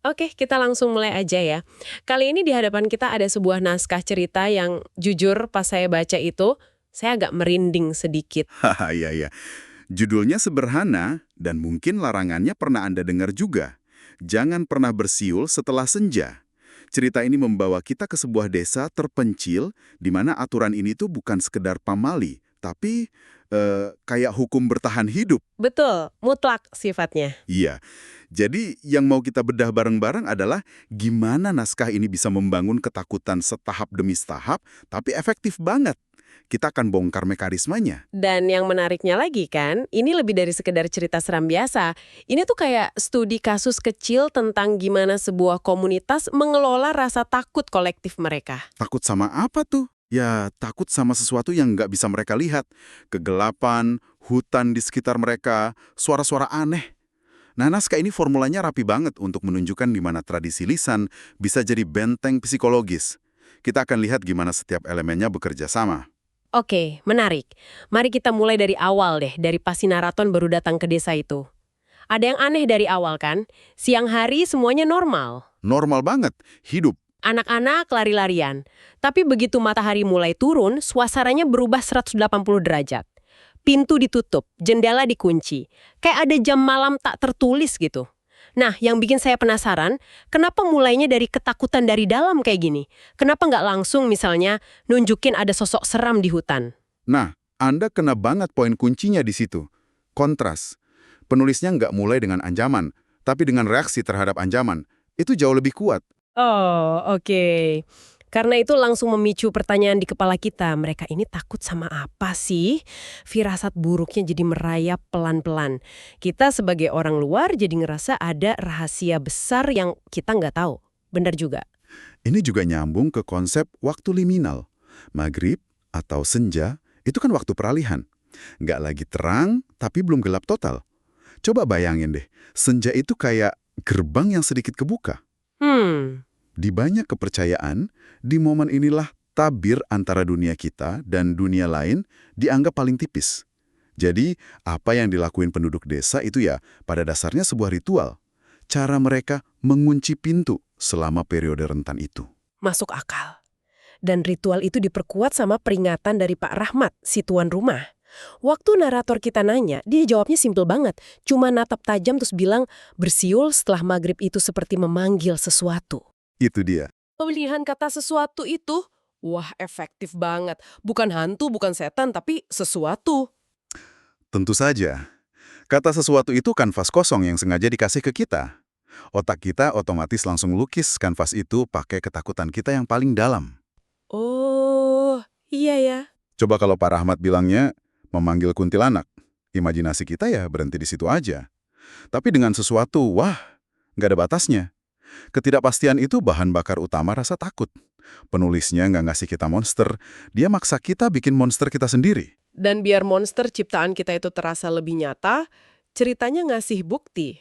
Oke, kita langsung mulai aja ya. Kali ini di hadapan kita ada sebuah naskah cerita yang jujur pas saya baca itu, saya agak merinding sedikit. Haha, iya, iya. Judulnya sederhana dan mungkin larangannya pernah Anda dengar juga. Jangan pernah bersiul setelah senja. Cerita ini membawa kita ke sebuah desa terpencil di mana aturan ini tuh bukan sekedar pamali, tapi kayak hukum bertahan hidup. Betul, mutlak sifatnya. Iya. Jadi yang mau kita bedah bareng-bareng adalah gimana naskah ini bisa membangun ketakutan setahap demi setahap, tapi efektif banget. Kita akan bongkar mekanismenya. Dan yang menariknya lagi kan, ini lebih dari sekedar cerita seram biasa. Ini tuh kayak studi kasus kecil tentang gimana sebuah komunitas mengelola rasa takut kolektif mereka. Takut sama apa tuh? Ya, takut sama sesuatu yang nggak bisa mereka lihat. Kegelapan, hutan di sekitar mereka, suara-suara aneh. Nah, naskah ini formulanya rapi banget untuk menunjukkan di mana tradisi lisan bisa jadi benteng psikologis. Kita akan lihat gimana setiap elemennya bekerja sama. Oke, menarik. Mari kita mulai dari awal deh, dari pas si naraton baru datang ke desa itu. Ada yang aneh dari awal kan? Siang hari semuanya normal. Normal banget, hidup. Anak-anak lari-larian. Tapi begitu matahari mulai turun, suasananya berubah 180 derajat. Pintu ditutup, jendela dikunci. Kayak ada jam malam tak tertulis gitu. Nah, yang bikin saya penasaran, kenapa mulainya dari ketakutan dari dalam kayak gini? Kenapa nggak langsung misalnya nunjukin ada sosok seram di hutan? Nah, Anda kena banget poin kuncinya di situ. Kontras. Penulisnya nggak mulai dengan ancaman, tapi dengan reaksi terhadap ancaman. Itu jauh lebih kuat. Oh, oke. Karena itu langsung memicu pertanyaan di kepala kita, mereka ini takut sama apa sih? Firasat buruknya jadi merayap pelan-pelan. Kita sebagai orang luar jadi ngerasa ada rahasia besar yang kita nggak tahu. Benar juga. Ini juga nyambung ke konsep waktu liminal. Maghrib atau senja itu kan waktu peralihan. Nggak lagi terang, tapi belum gelap total. Coba bayangin deh, senja itu kayak gerbang yang sedikit kebuka. Hmm, Di banyak kepercayaan, di momen inilah tabir antara dunia kita dan dunia lain dianggap paling tipis. Jadi, apa yang dilakuin penduduk desa itu ya pada dasarnya sebuah ritual. Cara mereka mengunci pintu selama periode rentan itu. masuk akal. Dan ritual itu diperkuat sama peringatan dari Pak Rahmat, si tuan rumah. Waktu narator kita nanya, dia jawabnya simpel banget. Cuma natap tajam terus bilang, bersiul setelah maghrib itu seperti memanggil sesuatu. Itu dia. Pemilihan kata sesuatu itu, wah efektif banget. Bukan hantu, bukan setan, tapi sesuatu. Tentu saja. Kata sesuatu itu kanvas kosong yang sengaja dikasih ke kita. Otak kita otomatis langsung lukis kanvas itu pakai ketakutan kita yang paling dalam. Oh, iya ya. Coba kalau Pak Rahmat bilangnya memanggil kuntilanak. Imajinasi kita ya berhenti di situ aja. Tapi dengan sesuatu, wah, nggak ada batasnya. Ketidakpastian itu bahan bakar utama rasa takut. Penulisnya nggak ngasih kita monster, dia maksa kita bikin monster kita sendiri. Dan biar monster ciptaan kita itu terasa lebih nyata, ceritanya ngasih bukti.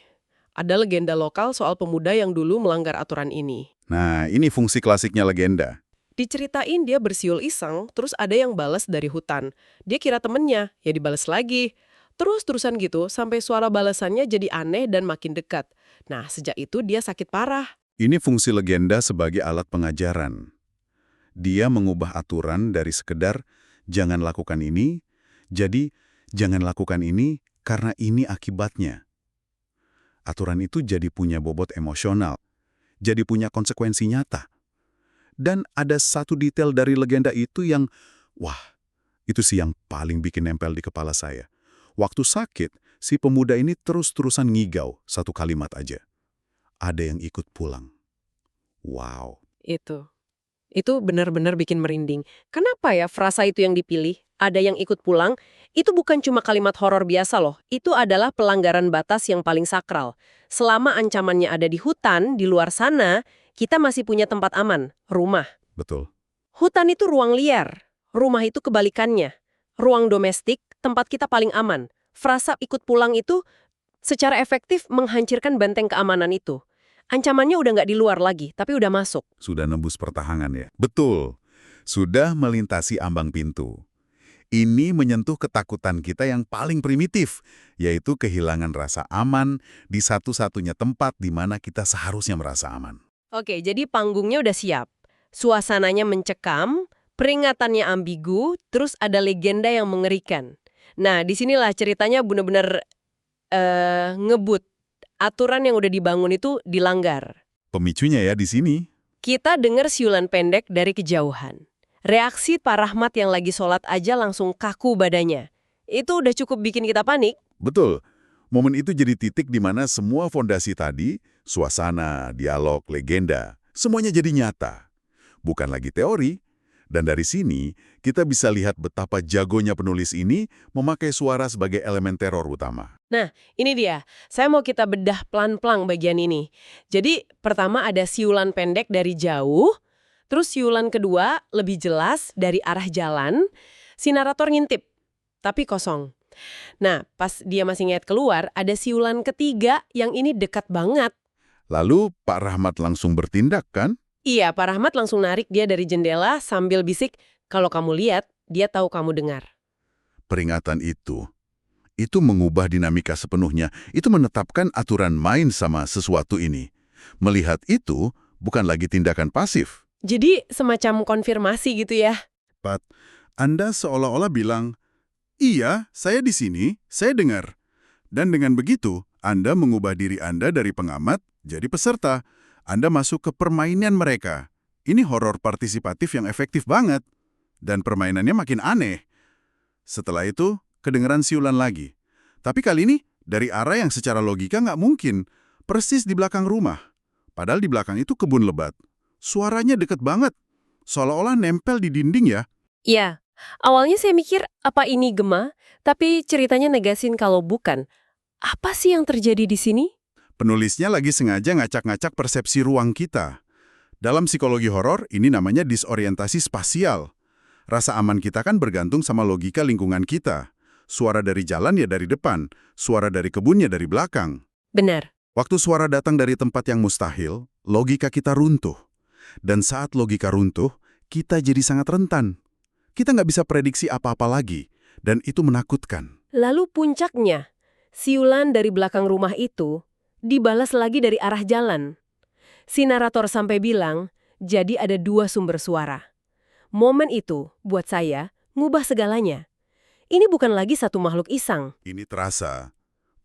Ada legenda lokal soal pemuda yang dulu melanggar aturan ini. Nah, ini fungsi klasiknya legenda. Diceritain dia bersiul iseng, terus ada yang balas dari hutan. Dia kira temennya, ya dibales lagi. Terus-terusan gitu, sampai suara balasannya jadi aneh dan makin dekat. Nah, sejak itu dia sakit parah. Ini fungsi legenda sebagai alat pengajaran. Dia mengubah aturan dari sekedar jangan lakukan ini, jadi jangan lakukan ini karena ini akibatnya. Aturan itu jadi punya bobot emosional, jadi punya konsekuensi nyata. Dan ada satu detail dari legenda itu yang, wah, itu sih yang paling bikin nempel di kepala saya. Waktu sakit, si pemuda ini terus-terusan ngigau satu kalimat aja. Ada yang ikut pulang. Wow. Itu benar-benar bikin merinding. Kenapa ya frasa itu yang dipilih? Ada yang ikut pulang? Itu bukan cuma kalimat horor biasa loh. Itu adalah pelanggaran batas yang paling sakral. Selama ancamannya ada di hutan, di luar sana, kita masih punya tempat aman, rumah. Betul. Hutan itu ruang liar. Rumah itu kebalikannya. Ruang domestik, tempat kita paling aman. Frasa ikut pulang itu secara efektif menghancurkan benteng keamanan itu. Ancamannya udah nggak di luar lagi, tapi udah masuk. Sudah nembus pertahanan ya? Betul. Sudah melintasi ambang pintu. Ini menyentuh ketakutan kita yang paling primitif, yaitu kehilangan rasa aman di satu-satunya tempat di mana kita seharusnya merasa aman. Oke, jadi panggungnya udah siap. Suasananya mencekam, peringatannya ambigu, terus ada legenda yang mengerikan. Nah, disinilah ceritanya benar-benar ngebut. Aturan yang udah dibangun itu dilanggar. Pemicunya ya di sini. Kita dengar siulan pendek dari kejauhan. Reaksi Pak Rahmat yang lagi sholat aja langsung kaku badannya. Itu udah cukup bikin kita panik. Betul. Momen itu jadi titik di mana semua fondasi tadi, suasana, dialog, legenda, semuanya jadi nyata. Bukan lagi teori. Dan dari sini, kita bisa lihat betapa jagonya penulis ini memakai suara sebagai elemen teror utama. Nah, ini dia. Saya mau kita bedah pelan-pelan bagian ini. Jadi, pertama ada siulan pendek dari jauh, terus siulan kedua lebih jelas dari arah jalan, si narator ngintip, tapi kosong. Nah, pas dia masih ngeliat keluar, ada siulan ketiga yang ini dekat banget. Lalu Pak Rahmat langsung bertindak kan? Iya, Pak Rahmat langsung narik dia dari jendela sambil bisik, kalau kamu lihat, dia tahu kamu dengar. Peringatan itu mengubah dinamika sepenuhnya. Itu menetapkan aturan main sama sesuatu ini. Melihat itu bukan lagi tindakan pasif. Jadi, semacam konfirmasi gitu ya. Pat, Anda seolah-olah bilang, iya, saya di sini, saya dengar. Dan dengan begitu, Anda mengubah diri Anda dari pengamat jadi peserta. Anda masuk ke permainan mereka. Ini horor partisipatif yang efektif banget. Dan permainannya makin aneh. Setelah itu, kedengeran siulan lagi. Tapi kali ini, dari arah yang secara logika nggak mungkin. Persis di belakang rumah. Padahal di belakang itu kebun lebat. Suaranya deket banget. Seolah-olah nempel di dinding ya. Iya, awalnya saya mikir apa ini gema, tapi ceritanya negasin kalau bukan. Apa sih yang terjadi di sini? Penulisnya lagi sengaja ngacak-ngacak persepsi ruang kita. Dalam psikologi horor, ini namanya disorientasi spasial. Rasa aman kita kan bergantung sama logika lingkungan kita. Suara dari jalan ya dari depan, suara dari kebun ya dari belakang. Benar. Waktu suara datang dari tempat yang mustahil, logika kita runtuh. Dan saat logika runtuh, kita jadi sangat rentan. Kita nggak bisa prediksi apa-apa lagi, dan itu menakutkan. Lalu puncaknya, siulan dari belakang rumah itu dibalas lagi dari arah jalan. Si narator sampai bilang, jadi ada dua sumber suara. Momen itu, buat saya, ngubah segalanya. Ini bukan lagi satu makhluk iseng. Ini terasa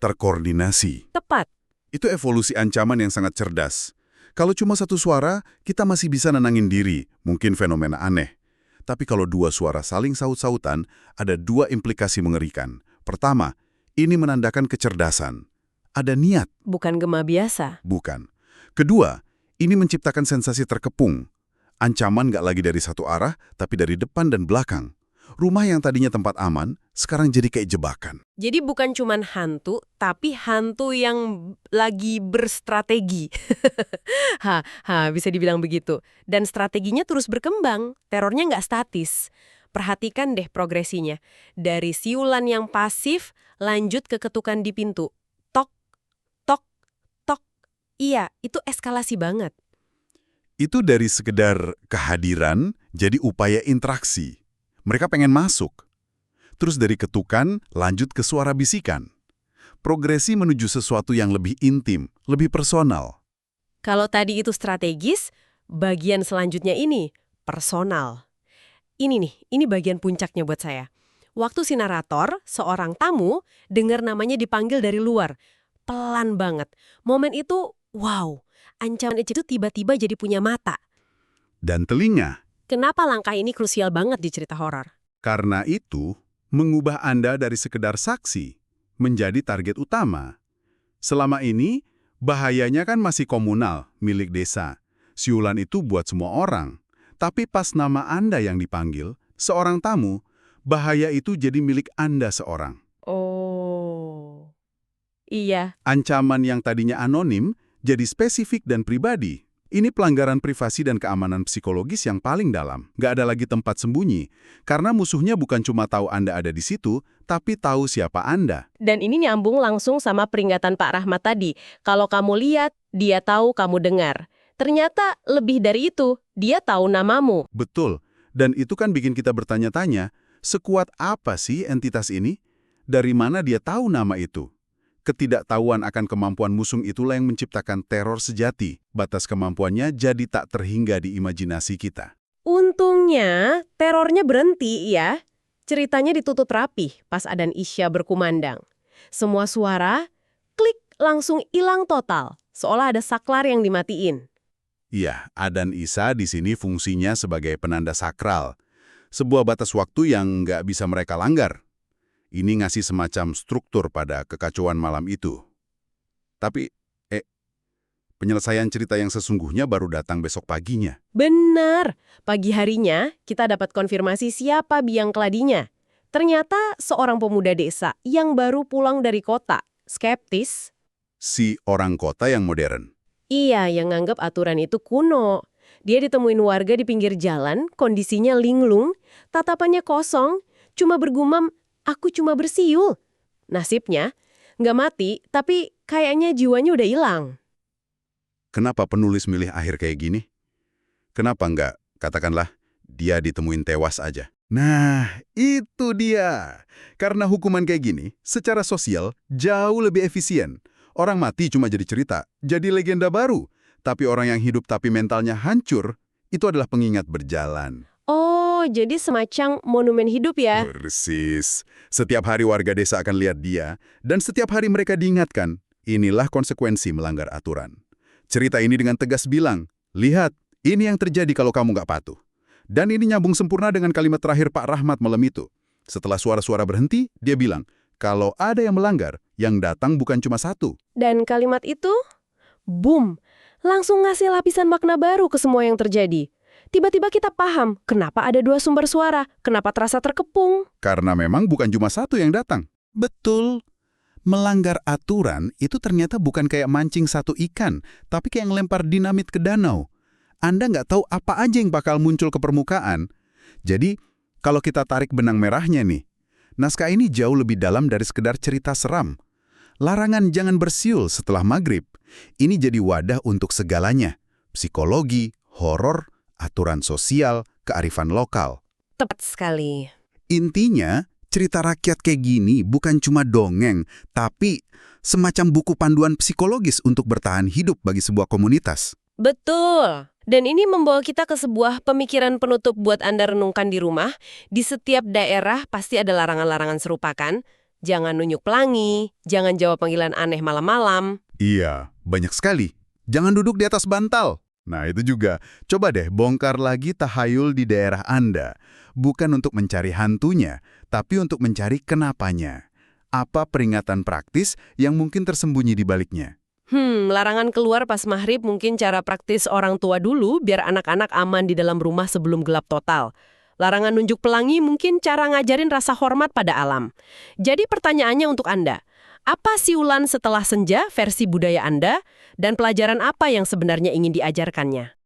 terkoordinasi. Tepat. Itu evolusi ancaman yang sangat cerdas. Kalau cuma satu suara, kita masih bisa nenangin diri, mungkin fenomena aneh. Tapi kalau dua suara saling saut-sautan, ada dua implikasi mengerikan. Pertama, ini menandakan kecerdasan. Ada niat. Bukan gema biasa. Bukan. Kedua, ini menciptakan sensasi terkepung. Ancaman nggak lagi dari satu arah, tapi dari depan dan belakang. Rumah yang tadinya tempat aman, sekarang jadi kayak jebakan. Jadi bukan cuman hantu, tapi hantu yang lagi berstrategi. Bisa dibilang begitu. Dan strateginya terus berkembang, terornya nggak statis. Perhatikan deh progresinya. Dari siulan yang pasif, lanjut ke ketukan di pintu. Tok, tok, tok. Iya, itu eskalasi banget. Itu dari sekedar kehadiran, jadi upaya interaksi. Mereka pengen masuk. Terus dari ketukan, lanjut ke suara bisikan. Progresi menuju sesuatu yang lebih intim, lebih personal. Kalau tadi itu strategis, bagian selanjutnya ini personal. Ini bagian puncaknya buat saya. Waktu si narator, seorang tamu, dengar namanya dipanggil dari luar. Pelan banget. Momen itu, wow, ancaman itu tiba-tiba jadi punya mata. Dan telinga. Kenapa langkah ini krusial banget di cerita horor? Karena itu, mengubah Anda dari sekedar saksi menjadi target utama. Selama ini, bahayanya kan masih komunal, milik desa. Siulan itu buat semua orang. Tapi pas nama Anda yang dipanggil, seorang tamu, bahaya itu jadi milik Anda seorang. Oh, iya. Ancaman yang tadinya anonim jadi spesifik dan pribadi. Ini pelanggaran privasi dan keamanan psikologis yang paling dalam. Nggak ada lagi tempat sembunyi. Karena musuhnya bukan cuma tahu Anda ada di situ, tapi tahu siapa Anda. Dan ini nyambung langsung sama peringatan Pak Rahmat tadi. Kalau kamu lihat, dia tahu kamu dengar. Ternyata lebih dari itu, dia tahu namamu. Betul. Dan itu kan bikin kita bertanya-tanya, Sekuat apa sih entitas ini? Dari mana dia tahu nama itu? Ketidaktahuan akan kemampuan musuh itulah yang menciptakan teror sejati. Batas kemampuannya jadi tak terhingga di imajinasi kita. Untungnya, terornya berhenti ya. Ceritanya ditutup rapi pas Adan Isya berkumandang. Semua suara, klik, langsung hilang total. Seolah ada saklar yang dimatiin. Iya, Adan Isa di sini fungsinya sebagai penanda sakral. Sebuah batas waktu yang nggak bisa mereka langgar. Ini ngasih semacam struktur pada kekacauan malam itu. Tapi, penyelesaian cerita yang sesungguhnya baru datang besok paginya. Benar, pagi harinya kita dapat konfirmasi siapa biang keladinya. Ternyata seorang pemuda desa yang baru pulang dari kota, skeptis. Si orang kota yang modern. Iya, yang nganggap aturan itu kuno. Dia ditemuin warga di pinggir jalan, kondisinya linglung, tatapannya kosong, cuma bergumam, aku cuma bersiul. Nasibnya, nggak mati, tapi kayaknya jiwanya udah hilang. Kenapa penulis milih akhir kayak gini? Kenapa nggak, katakanlah, dia ditemuin tewas aja? Nah, itu dia. Karena hukuman kayak gini, secara sosial, jauh lebih efisien. Orang mati cuma jadi cerita, jadi legenda baru. Tapi orang yang hidup tapi mentalnya hancur, itu adalah pengingat berjalan. Oh, jadi semacam monumen hidup ya? Persis. Setiap hari warga desa akan lihat dia, dan setiap hari mereka diingatkan, inilah konsekuensi melanggar aturan. Cerita ini dengan tegas bilang, lihat, ini yang terjadi kalau kamu nggak patuh. Dan ini nyambung sempurna dengan kalimat terakhir Pak Rahmat malam itu. Setelah suara-suara berhenti, dia bilang, kalau ada yang melanggar, yang datang bukan cuma satu. Dan kalimat itu, boom, langsung ngasih lapisan makna baru ke semua yang terjadi. Tiba-tiba kita paham kenapa ada dua sumber suara, kenapa terasa terkepung. Karena memang bukan cuma satu yang datang. Betul. Melanggar aturan itu ternyata bukan kayak mancing satu ikan, tapi kayak ngelempar dinamit ke danau. Anda nggak tahu apa aja yang bakal muncul ke permukaan. Jadi, kalau kita tarik benang merahnya nih, naskah ini jauh lebih dalam dari sekedar cerita seram. Larangan jangan bersiul setelah maghrib. Ini jadi wadah untuk segalanya. Psikologi, horor, aturan sosial, kearifan lokal. Tepat sekali. Intinya, cerita rakyat kayak gini bukan cuma dongeng, tapi semacam buku panduan psikologis untuk bertahan hidup bagi sebuah komunitas. Betul. Dan ini membawa kita ke sebuah pemikiran penutup buat Anda renungkan di rumah. Di setiap daerah pasti ada larangan-larangan serupa kan? Jangan nunjuk pelangi, jangan jawab panggilan aneh malam-malam. Iya, banyak sekali. Jangan duduk di atas bantal. Nah, itu juga. Coba deh bongkar lagi tahayul di daerah Anda. Bukan untuk mencari hantunya, tapi untuk mencari kenapanya. Apa peringatan praktis yang mungkin tersembunyi di baliknya? Larangan keluar pas maghrib mungkin cara praktis orang tua dulu biar anak-anak aman di dalam rumah sebelum gelap total. Larangan nunjuk pelangi mungkin cara ngajarin rasa hormat pada alam. Jadi pertanyaannya untuk Anda, apa siulan setelah senja versi budaya Anda dan pelajaran apa yang sebenarnya ingin diajarkannya?